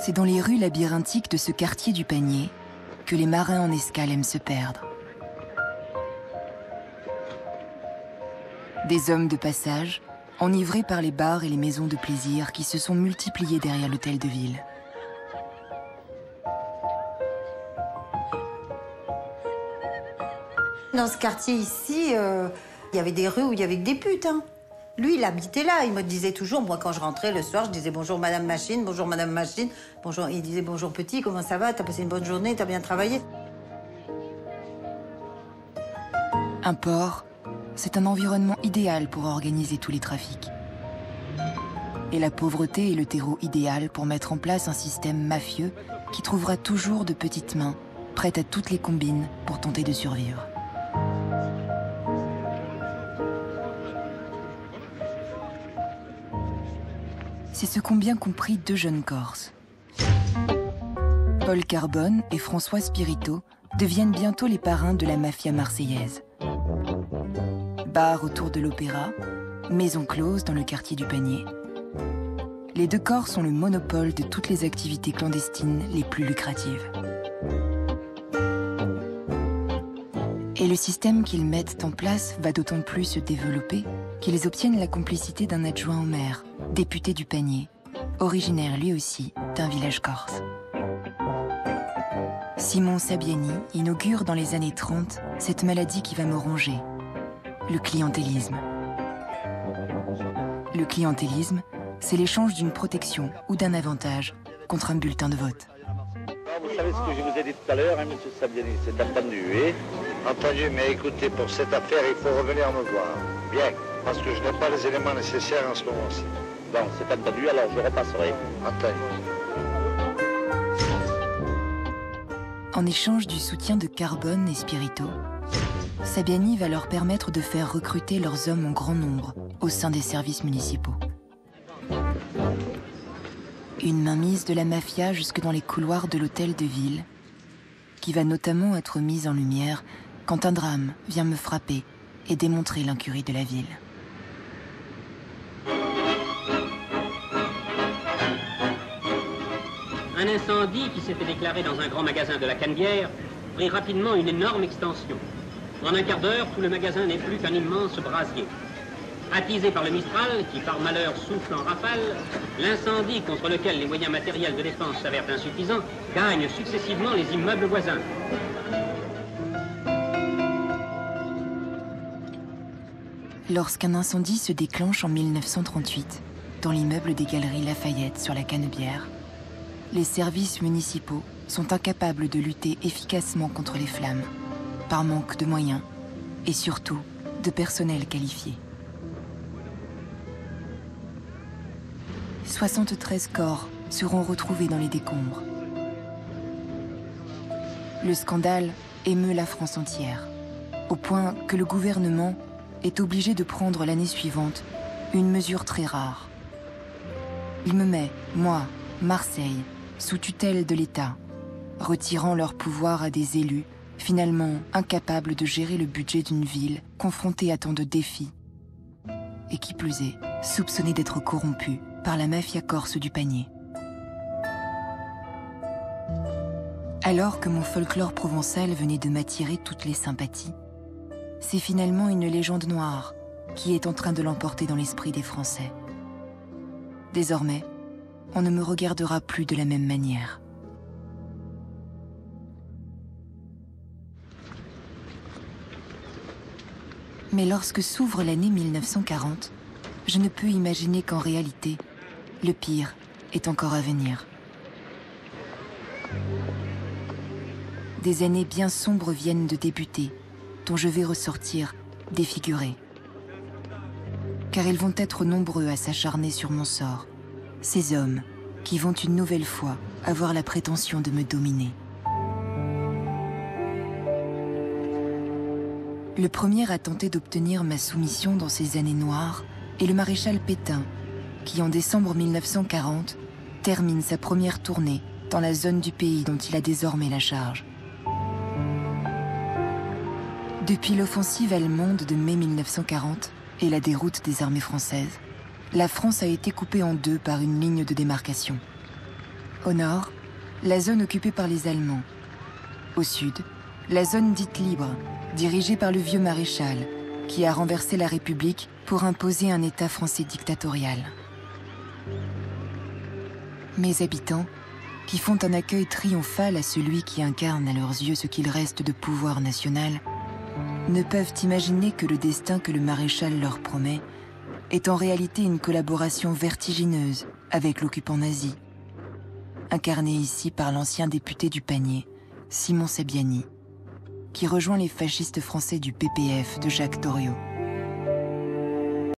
C'est dans les rues labyrinthiques de ce quartier du Panier que les marins en escale aiment se perdre. Des hommes de passage, enivrés par les bars et les maisons de plaisir qui se sont multipliés derrière l'hôtel de ville. Dans ce quartier ici, il y avait des rues où il y avait que des putes. Hein. Lui, il habitait là. Il me disait toujours, moi, quand je rentrais le soir, je disais bonjour Madame Machine, bonjour Madame Machine. Bonjour. Il disait bonjour petit, comment ça va? T'as passé une bonne journée? T'as bien travaillé? Un port, c'est un environnement idéal pour organiser tous les trafics. Et la pauvreté est le terreau idéal pour mettre en place un système mafieux qui trouvera toujours de petites mains, prêtes à toutes les combines pour tenter de survivre. C'est ce qu'ont bien compris deux jeunes Corses. Paul Carbone et François Spirito deviennent bientôt les parrains de la mafia marseillaise. Bar autour de l'Opéra, maison close dans le quartier du Panier. Les deux Corses ont le monopole de toutes les activités clandestines les plus lucratives. Et le système qu'ils mettent en place va d'autant plus se développer qu'ils obtiennent la complicité d'un adjoint au maire, député du Panier, originaire lui aussi d'un village corse. Simon Sabiani inaugure dans les années 30 cette maladie qui va me ronger, le clientélisme. Le clientélisme, c'est l'échange d'une protection ou d'un avantage contre un bulletin de vote. Vous savez ce que je vous ai dit tout à l'heure, hein, monsieur Sabiani, c'est entendu, oui? Entendu, mais écoutez, pour cette affaire, il faut revenir me voir. Bien, parce que je n'ai pas les éléments nécessaires en ce moment-ci. Bon, c'est entendu, alors je repasserai. Entendu. En échange du soutien de Carbone et Spirito, Sabiani va leur permettre de faire recruter leurs hommes en grand nombre au sein des services municipaux. Une mainmise de la mafia jusque dans les couloirs de l'hôtel de ville, qui va notamment être mise en lumière quand un drame vient me frapper et démontrer l'incurie de la ville. Un incendie qui s'était déclaré dans un grand magasin de la Canebière prit rapidement une énorme extension. En un quart d'heure, tout le magasin n'est plus qu'un immense brasier. Attisé par le Mistral, qui par malheur souffle en rafale, l'incendie contre lequel les moyens matériels de défense s'avèrent insuffisants gagne successivement les immeubles voisins. Lorsqu'un incendie se déclenche en 1938, dans l'immeuble des Galeries Lafayette sur la Canebière, les services municipaux sont incapables de lutter efficacement contre les flammes, par manque de moyens et surtout de personnel qualifié. 73 corps seront retrouvés dans les décombres. Le scandale émeut la France entière, au point que le gouvernement est obligé de prendre l'année suivante une mesure très rare. Il me met, moi, Marseille, sous tutelle de l'État, retirant leur pouvoir à des élus finalement incapables de gérer le budget d'une ville confrontée à tant de défis, et qui plus est, soupçonnée d'être corrompue par la mafia corse du Panier. Alors que mon folklore provençal venait de m'attirer toutes les sympathies, c'est finalement une légende noire qui est en train de l'emporter dans l'esprit des Français. Désormais, on ne me regardera plus de la même manière. Mais lorsque s'ouvre l'année 1940, je ne peux imaginer qu'en réalité, le pire est encore à venir. Des années bien sombres viennent de débuter, dont je vais ressortir défiguré. Car ils vont être nombreux à s'acharner sur mon sort, ces hommes qui vont une nouvelle fois avoir la prétention de me dominer. Le premier à tenter d'obtenir ma soumission dans ces années noires est le maréchal Pétain, qui en décembre 1940 termine sa première tournée dans la zone du pays dont il a désormais la charge. Depuis l'offensive allemande de mai 1940 et la déroute des armées françaises, la France a été coupée en deux par une ligne de démarcation. Au nord, la zone occupée par les Allemands. Au sud, la zone dite libre, dirigée par le vieux maréchal, qui a renversé la République pour imposer un État français dictatorial. Mes habitants, qui font un accueil triomphal à celui qui incarne à leurs yeux ce qu'il reste de pouvoir national, ne peuvent imaginer que le destin que le maréchal leur promet est en réalité une collaboration vertigineuse avec l'occupant nazi, incarné ici par l'ancien député du Panier, Simon Sabiani, qui rejoint les fascistes français du PPF de Jacques Doriot.